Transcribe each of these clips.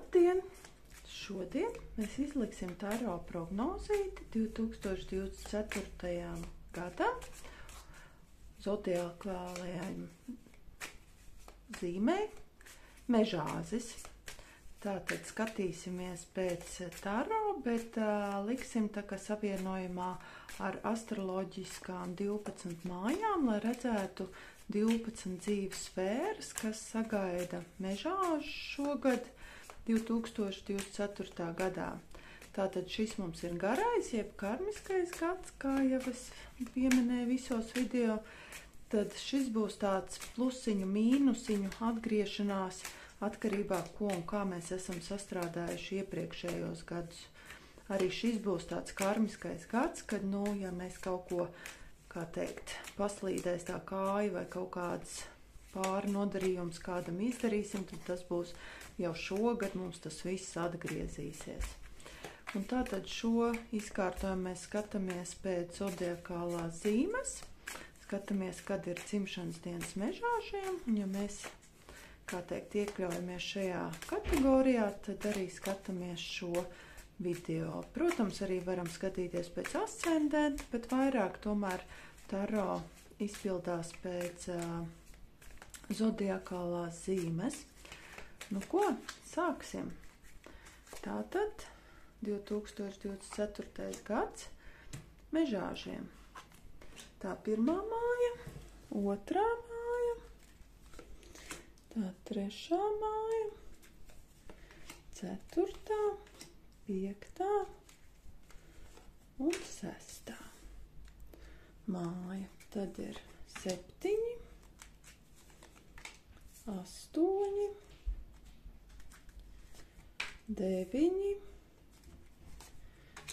Labdien! Šodien mēs izliksim taro prognozīti 2024. gadam zodiakālajai zīmei Mežāzis. Tātad skatīsimies pēc taro, bet liksim tā kā savienojumā ar astroloģiskām 12 mājām, lai redzētu 12 dzīves sfēras, kas sagaida Mežāžu šogad 2024. gadā. Tātad šis mums ir garais, jeb karmiskais gads, kā jau es pieminēju visos video. Tad šis būs tāds plusiņu, mīnusiņu atgriešanās atkarībā, ko un kā mēs esam sastrādājuši iepriekšējos gadus. Arī šis būs tāds karmiskais gads, kad, ja mēs kaut ko, kā teikt, paslīdēs tā kāja vai kaut kāds pāri nodarījums kādam izdarīsim, tad tas būs jau šogad, mums tas viss atgriezīsies. Un tātad šo izkārtojumu mēs skatāmies pēc zodiakālās zīmes, skatāmies, kad ir dzimšanas dienas mežāžiem, un ja mēs, kā teikt, iekļaujamies šajā kategorijā, tad arī skatāmies šo video. Protams, arī varam skatīties pēc ascendenta, bet vairāk tomēr taro izpildās pēc zodiakālās zīmes. Nu ko, sāksim. Tātad 2024. gads Mežāžiem. Tā pirmā māja, otrā māja, tā trešā māja, ceturtā, piektā un sestā māja. Tad ir 7, 8, 9,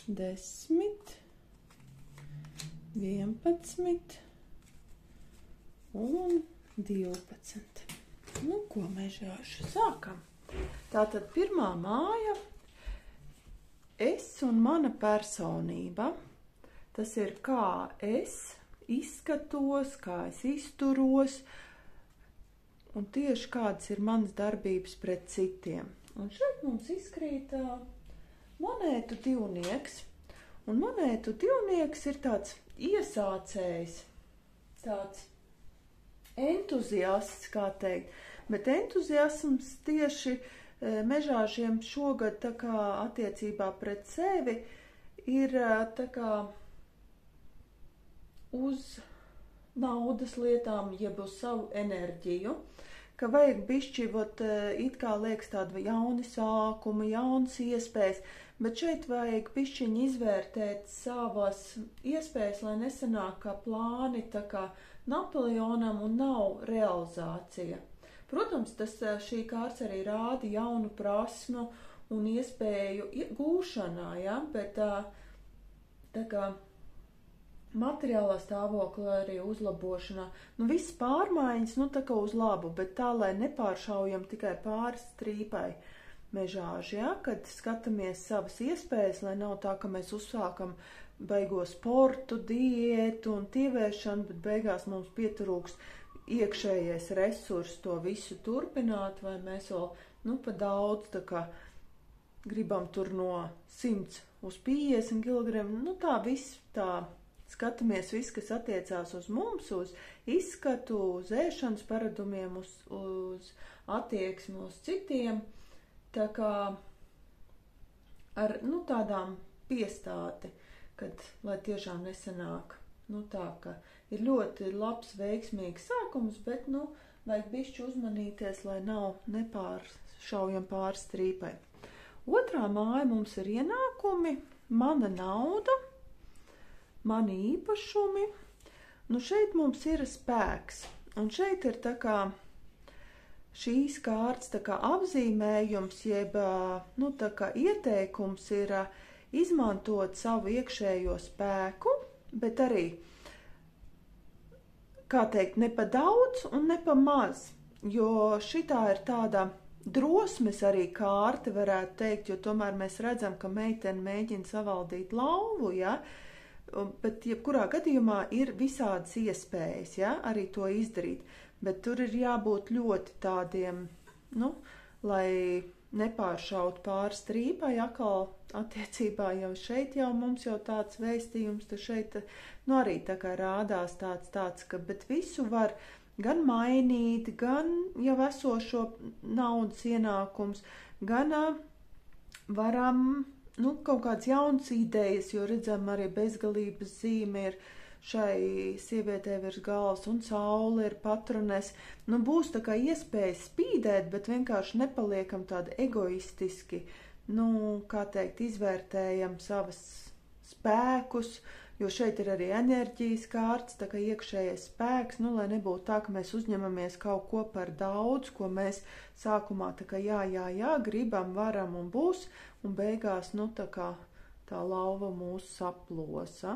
10, 11 un 12. Nu, ko Mežāžu sākam? Tātad pirmā māja – es un mana personība. Tas ir, kā es izskatos, kā es izturos, un tieši kādas ir manas darbības pret citiem. Un šeit mums izkrīt monētu divnieks. Un monētu divnieks ir tāds iesācējs, tāds entuziasts, kā teikt. Bet entuziasms tieši Mežāžiem šogad tā kā attiecībā pret sevi ir tā kā uz naudas lietām, jeb uz savu enerģiju, ka vajag bišķi, it kā liekas tāda jauni sākumi, jaunas iespējas, bet šeit vajag bišķiņi izvērtēt savas iespējas, lai nesanāk kā plāni tā kā Napoleonam un nav realizācija. Protams, šī kārts arī rāda jaunu prasmu un iespēju gūšanā, ja? Bet tā kā materiālā stāvokļa arī uzlabošanā. Nu, viss pārmaiņas, tā kā uz labu, bet tā, lai nepāršaujam tikai pāris strīpai Mežāži, ja? Kad skatāmies savas iespējas, lai nav tā, ka mēs uzsākam beigo sportu, diētu un tievēršanu, bet beigās mums pietrūks iekšējais resurs to visu turpināt, vai mēs vēl, pa daudz, tā kā gribam tur no 100 uz 50 kg, tā viss tā. Skatāmies viss, kas attiecās uz mums, uz izskatu, uz ēšanas paradumiem, uz attieksmi uz citiem, tā kā ar, tādām piestāti, kad, lai tiešām nesanāk, tā, ka ir ļoti labs, veiksmīgs sākums, bet, vajag bišķi uzmanīties, lai nav nepāršaujam pāri strīpai. Otrā māja mums ir ienākumi, mana nauda, mani īpašumi. Šeit mums ir spēks, un šeit ir tā kā šīs kārtas tā kā apzīmējums, jeb, tā kā ieteikums ir izmantot savu iekšējo spēku, bet arī, kā teikt, ne pa daudz un ne pa maz, jo šitā ir tāda drosmes arī kārta, varētu teikt, jo tomēr mēs redzam, ka meitene mēģina savaldīt lauvu, ja? Bet jebkurā gadījumā ir visādas iespējas, ja? Arī to izdarīt, bet tur ir jābūt ļoti tādiem, lai nepāršaut pāri strīpai, atkal attiecībā jau šeit jau mums jau tāds vēstījums, tad šeit arī tā kā rādās tāds, ka bet visu var gan mainīt, gan jau esošo naudas ienākums, gan varam, kaut kādas jaunas idejas, jo redzam arī bezgalības zīme ir šai sievietē virs galvas un saule ir patrones. Būs tā kā iespēja spīdēt, bet vienkārši nepaliekam tādi egoistiski, izvērtējam savas spēkus, jo šeit ir arī enerģijas kārts, tā kā iekšējais spēks, lai nebūtu tā, ka mēs uzņemamies kaut ko par daudz, ko mēs sākumā tā kā jā, gribam, varam un būs, un beigās, tā lauva mūs saplosa.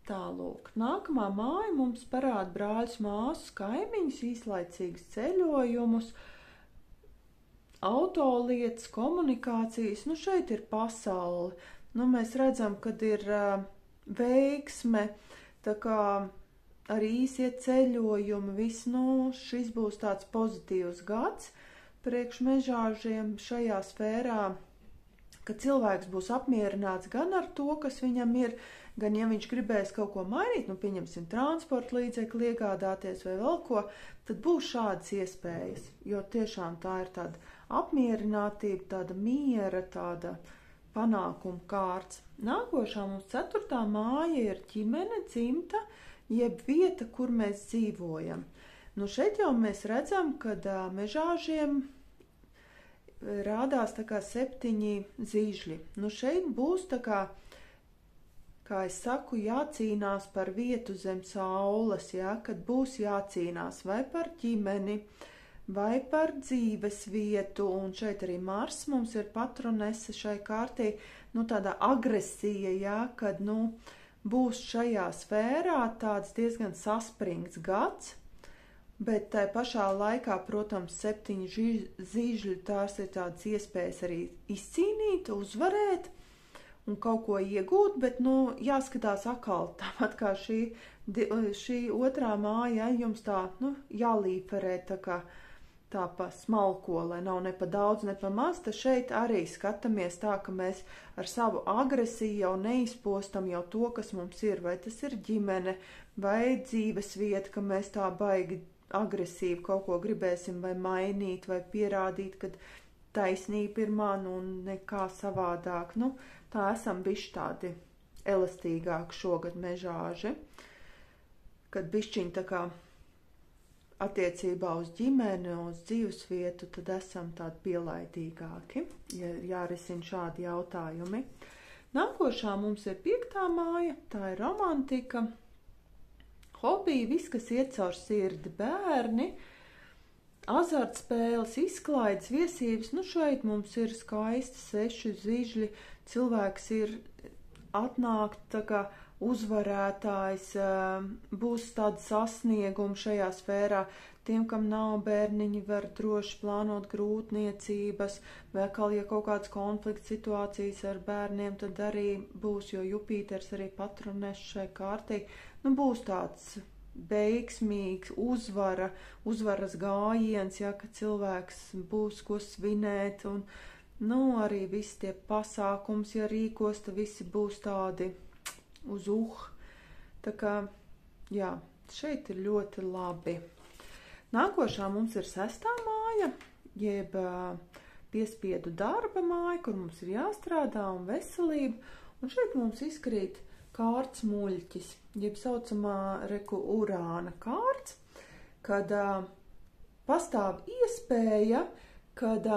Tālūk, nākamā māja mums parāda brāļus, māsas, kaimiņus, īslaicīgus ceļojumus, autolietas, komunikācijas. Šeit ir pasaule. Mēs redzam, kad ir veiksme, tā kā arī īsie ceļojumi, viss, šis būs tāds pozitīvs gads priekš mežāžiem šajā sfērā, ka cilvēks būs apmierināts gan ar to, kas viņam ir, gan ja viņš gribēs kaut ko mainīt, pieņemsim transporta līdzekli, iegādāties vai vēl ko, tad būs šādas iespējas, jo tiešām tā ir tāda apmierinātība, tāda miera, tāda panākuma kārts. Nākošā mums 4. māja ir ģimene, dzimta, jeb vieta, kur mēs dzīvojam. Šeit jau mēs redzam, kad mežāžiem rādās tā kā 7 zīžļi. Šeit būs tā kā es saku, jācīnās par vietu zem saules, kad būs jācīnās vai par ģimeni, vai par dzīves vietu, un šeit arī Mars mums ir patronese šai kārtī, tāda agresija, kad, būs šajā sfērā tāds diezgan saspringts gads, bet tai pašā laikā, protams, 7 zīžļi, tās ir tādas iespējas arī izcīnīt, uzvarēt un kaut ko iegūt, bet, jāskatās atkal, tāpat kā šī otrā māja, jums tā, jālīferē tā pa smalko, lai nav ne pa daudz, ne pa maz, tad šeit arī skatāmies tā, ka mēs ar savu agresiju jau neizpostam jau to, kas mums ir, vai tas ir ģimene, vai dzīves vieta, ka mēs tā baigi agresīvi kaut ko gribēsim vai mainīt, vai pierādīt, kad taisnība ir man un nekā savādāk. Tā esam bišķi tādi elastīgāki šogad mežāži, kad bišķiņ tā kā attiecībā uz ģimeni, uz dzīvesvietu, tad esam tādi pielaidīgāki, ja jārisina šādi jautājumi. Nākošā mums ir 5. māja, tā ir romantika, hobija, viss, kas iet caur sirdi, bērni, azartspēles, izklaides, viesības. Šeit mums ir skaisti 6 zīžļi, cilvēks ir atnākt tā kā uzvarētājs, būs tāda sasnieguma šajā sfērā. Tiem, kam nav bērniņi, var droši plānot grūtniecības, vai atkal, ja kaut kādas konflikts situācijas ar bērniem, tad arī būs, jo Jupīters arī patronēs šai kārtī. Būs tāds veiksmīgs uzvaras gājiens, ka cilvēks būs ko svinēt, un arī visi tie pasākums, ja rīkos, tad visi būs tādi uz Tā kā, šeit ir ļoti labi. Nākošā mums ir 6. māja, jeb piespiedu darba māja, kur mums ir jāstrādā un veselība, un šeit mums izkrīt kārts muļķis, jeb saucamā Urāna kārts, kad pastāv iespēja, kad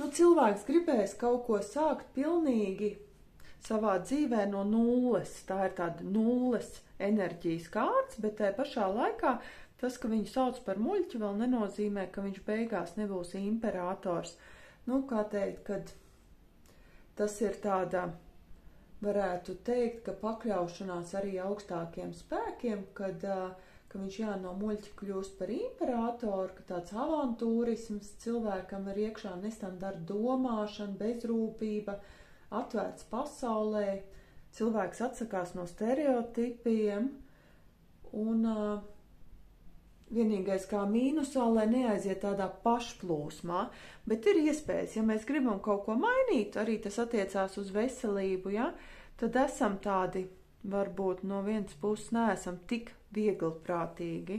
cilvēks gribēs kaut ko sākt pilnīgi savā dzīvē no nulles. Tā ir tāda nulles enerģijas kārts, bet tajā pašā laikā tas, ka viņu sauc par muļķi, vēl nenozīmē, ka viņš beigās nebūs imperators. Kā teikt, kad tas ir tāda, varētu teikt, ka pakļaušanās arī augstākiem spēkiem, kad viņš no muļķa kļūst par imperatoru, ka tāds avantūrisms cilvēkam ir iekšā nestandarta domāšana, bezrūpība, atvērts pasaulē, cilvēks atsakās no stereotipiem un vienīgais kā mīnusā, lai neaiziet tādā pašplūsmā, bet ir iespējas, ja mēs gribam kaut ko mainīt, arī tas attiecās uz veselību, ja, tad esam tādi, varbūt no vienas puses neesam tik viegliprātīgi,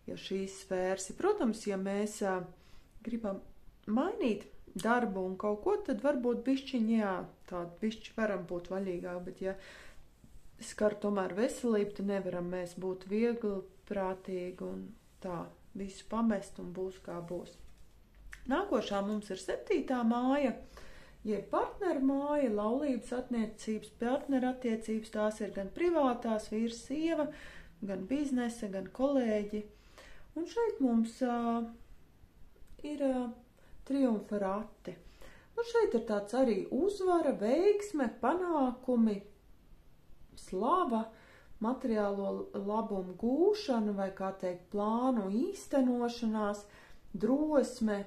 ja šīs sfēras ir. Protams, ja mēs gribam mainīt darbu un kaut ko, tad varbūt bišķiņ, jā, tādi bišķi varam būt vaļīgāk, bet ja skar tomēr veselību, tad nevaram mēs būt viegliprātīgi un tā visu pamest un būs kā būs. Nākošā mums ir 7. māja, jeb partneru māja, laulības attiecības, partneru attiecības, tās ir gan privātās, vīrs, sieva, gan biznesa, gan kolēģi. Un šeit mums ir triumfa rati. Nu, šeit ir tāds arī uzvara, veiksme, panākumi, slava, materiālo labumu gūšana vai, kā teikt, plānu īstenošanās, drosme,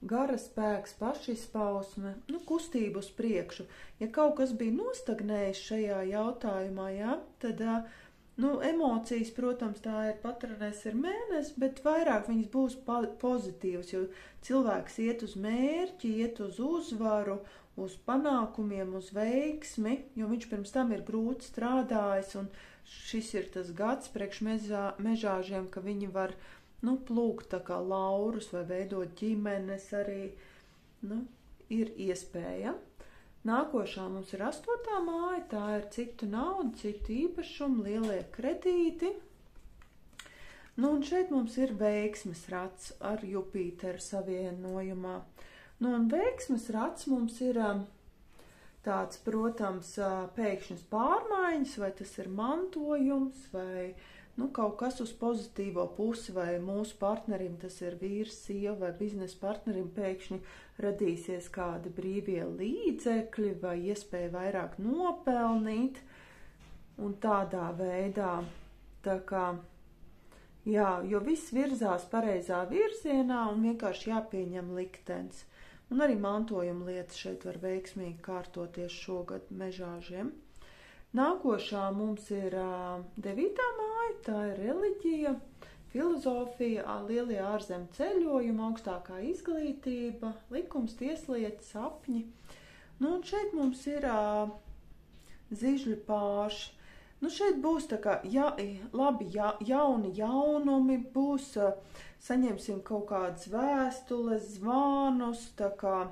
gara spēks, pašizpausme, nu, kustību uz priekšu. Ja kaut kas bija nostagnējis šajā jautājumā, jā, tad, nu, emocijas, protams, tā ir patronēs ir mēnesis, bet vairāk viņas būs pozitīvas, jo cilvēks iet uz mērķi, iet uz uzvaru, uz panākumiem, uz veiksmi, jo viņš pirms tam ir grūti strādājis, un šis ir tas gads priekš mežāžiem, ka viņi var, nu, plūkt tā kā laurus vai veidot ģimenes arī, nu, ir iespēja. Nākošā mums ir 8. māja, tā ir citu naudu, citu īpašumu, lielie kredīti. Nu, un šeit mums ir veiksmes rats ar Jupīteru savienojumā. Nu, un veiksmes rats mums ir tāds, protams, pēkšņas pārmaiņas, vai tas ir mantojums, vai, nu, kaut kas uz pozitīvo pusi, vai mūsu partnerim, tas ir vīrs, sieva, vai biznesa partnerim pēkšņi radīsies kādi brīvie līdzekļi, vai iespēja vairāk nopelnīt, un tādā veidā, tā kā, jā, jo viss virzās pareizā virzienā, un vienkārši jāpieņem liktenis. Un arī mantojuma lietas šeit var veiksmīgi kārtoties šogad mežāžiem. Nākošā mums ir 9. māja, tā ir reliģija, filozofija, lielie ārzem ceļojumi, augstākā izglītība, likums, tieslietas, sapņi. Nu, un šeit mums ir zižļu pārši. Nu, šeit būs tā kā jauni jaunumi, būs, saņemsim kaut kādas vēstules, zvanus, tā kā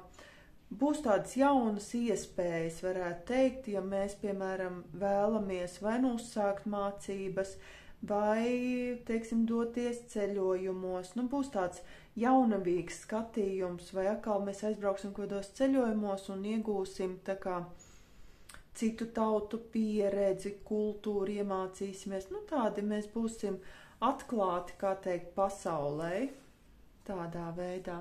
būs tādas jaunas iespējas, varētu teikt, ja mēs, piemēram, vēlamies vai nu uzsākt mācības, vai, teiksim, doties ceļojumos. Nu, būs tāds jaunavīgs skatījums, vai atkal mēs aizbrauksim kādos ceļojumos un iegūsim tā kā citu tautu pieredzi, kultūru iemācīsimies. Nu, tādi mēs būsim atklāti, kā teikt, pasaulē, tādā veidā.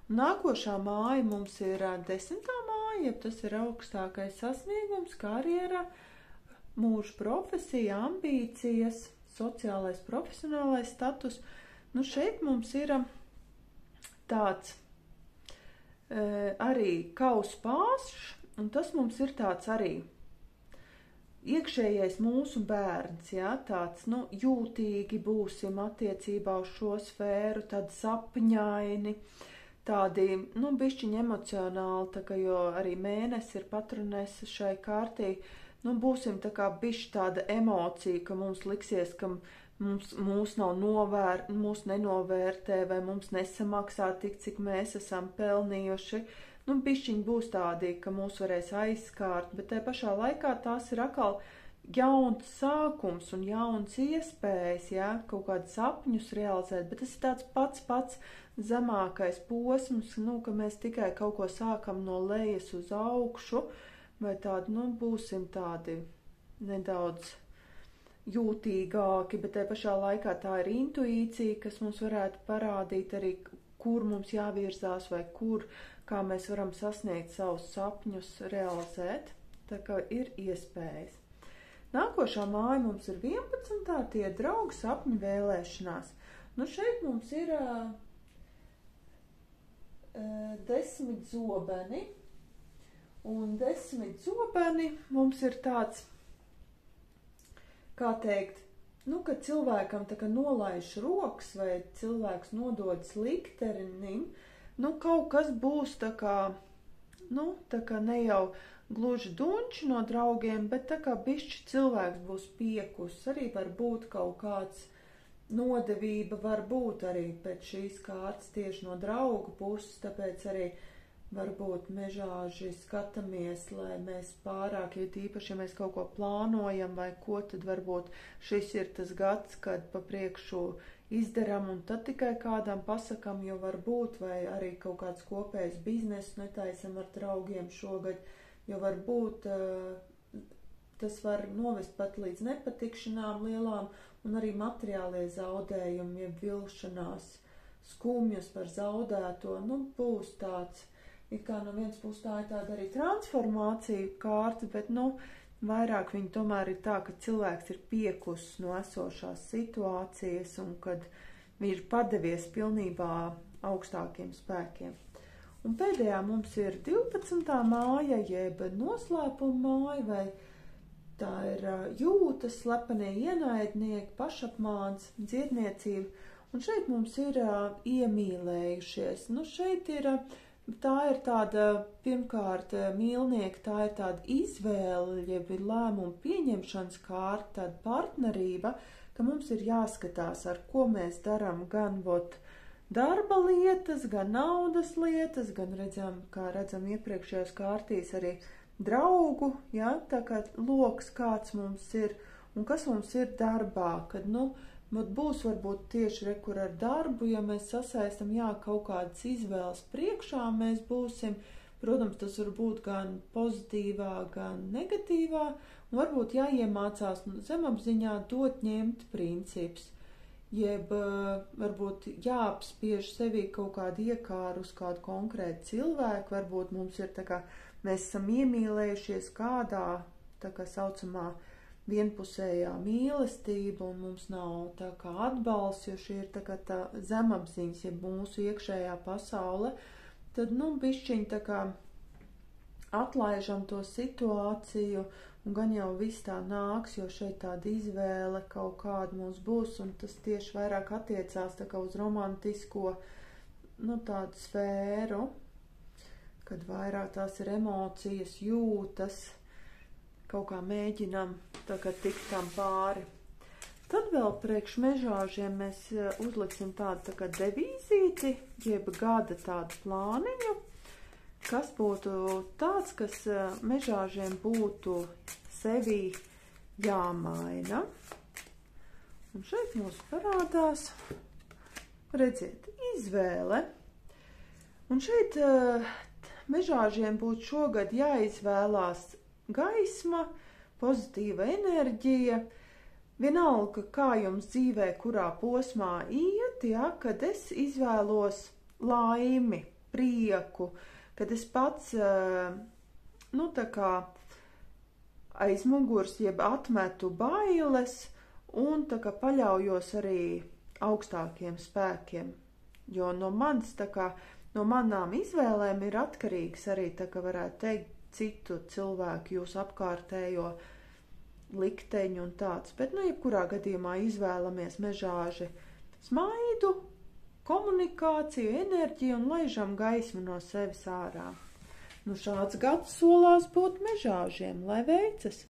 Un nākošā māja mums ir 10. māja, tas ir augstākais sasniegums, karjera, mūža profesija, ambīcijas, sociālais, profesionālais status. Nu, šeit mums ir tāds arī kauspāšs, un tas mums ir tāds arī iekšējais mūsu bērns, jā, tāds, nu, jūtīgi būsim attiecībā uz šo sfēru, tādi sapņaini, tādi, nu, bišķiņi emocionāli, tā kā, jo arī mēnesis ir patronēs šai kārtī, nu, būsim tā kā bišķi tāda emocija, ka mums liksies, ka mūs nenovērtē vai mums nesamaksā tik, cik mēs esam pelnījuši. Nu, bišķiņi būs tādi, ka mūs varēs aizskārt, bet te pašā laikā tās ir atkal jauns sākums un jauns iespējas, jā, kaut kādus sapņus realizēt, bet tas ir tāds pats zemākais posms, nu, ka mēs tikai kaut ko sākam no lejas uz augšu, vai tādi, nu, būsim tādi nedaudz jūtīgāki, bet te pašā laikā tā ir intuīcija, kas mums varētu parādīt arī, kur mums jāvirzās vai kur, kā mēs varam sasniegt savus sapņus, realizēt, tā kā ir iespējas. Nākošā māja mums ir 11. tie draugi sapņu vēlēšanās. Nu, šeit mums ir 10 zobeni, un 10 zobeni mums ir tāds, kā teikt, kad cilvēkam tā kā nolaiž rokas vai cilvēks nododas liktenim, kaut kas būs tā kā ne jau gluži dunči no draugiem, bet tā kā bišķi cilvēks būs piekus. Arī var būt kaut kāds nodevība, var būt arī pēc šīs kārtas tieši no draugu puses, tāpēc arī varbūt mežāži skatāmies, lai mēs pārāk, ja tīpaši, ja mēs kaut ko plānojam vai ko, tad varbūt šis ir tas gads, kad pa priekšu izdaram un tad tikai kādam pasakam, jo varbūt, vai arī kaut kāds kopējs biznes netaisam ar draugiem šogad, jo varbūt tas var novest pat līdz nepatikšanām lielām un arī materiālie zaudējumi, ja vilšanās, skumjas par zaudēto, būs tāds, it kā no vienas puses tā ir tāda arī transformācija kārta, bet, vairāk viņi tomēr ir tā, ka cilvēks ir piekus no esošās situācijas un kad viņš ir padevies pilnībā augstākiem spēkiem. Un pēdējā mums ir 12. māja, jeb noslēpuma māja, vai tā ir jūtas, slepenie ienaidnieki, pašapmāns, dziedniecība. Un šeit mums ir iemīlējušies. Šeit tā ir tāda, pirmkārt, mīlnieki, tā ir tāda izvēle, jeb ir lēmuma pieņemšanas kārta, tāda partnerība, ka mums ir jāskatās, ar ko mēs daram gan darba lietas, gan naudas lietas, gan redzam iepriekšējās kārtīs arī draugu, tā kā loks kāds mums ir un kas mums ir darbā, kad, būs varbūt tieši rekur ar darbu, ja mēs sasaistam, kaut kādas izvēles priekšā mēs būsim, protams, tas var būt gan pozitīvā, gan negatīvā, un varbūt jāiemācās zemapziņā dot ņemt princips. Jeb varbūt jāapspiež sevī kaut kādu iekāru uz kādu konkrētu cilvēku, varbūt mums ir tā kā, mēs esam iemīlējušies kādā, tā kā saucamā vienpusējā mīlestība, un mums nav tā kā atbalsts, jo šī ir tā kā tā zemapziņas, jeb mūsu iekšējā pasaule, tad, bišķiņ tā kā atlaižam to situāciju, un gan jau viss tā nāks, jo šeit tāda izvēle kaut kāda mums būs, un tas tieši vairāk attiecās tā kā uz romantisko, tādu sfēru, kad vairāk tās ir emocijas, jūtas, kaut kā mēģinam tā kā tikt tam pāri. Tad vēl priekš mežāžiem mēs uzliksim tādu tā kā devīzīti, jeb gada tādu plāniņu, kas būtu tāds, kas mežāžiem būtu sevī jāmaina. Un šeit mums parādās, redziet, izvēle. Un šeit mežāžiem būtu šogad jāizvēlās gaisma, pozitīva enerģija, vienalga, kā jums dzīvē, kurā posmā iet, kad es izvēlos laimi, prieku, kad es pats, tā kā aiz muguras, jeb atmetu bailes un tā kā paļaujos arī augstākiem spēkiem. Jo no manis, tā kā, no manām izvēlēm ir atkarīgs arī, tā kā varētu teikt, citu cilvēku, jūs apkārtējo likteņu un tāds. Bet, jebkurā gadījumā izvēlamies mežāži smaidu, komunikāciju, enerģiju un laižam gaismu no sevis ārā. Šāds gads solās būt mežāžiem, lai veicas!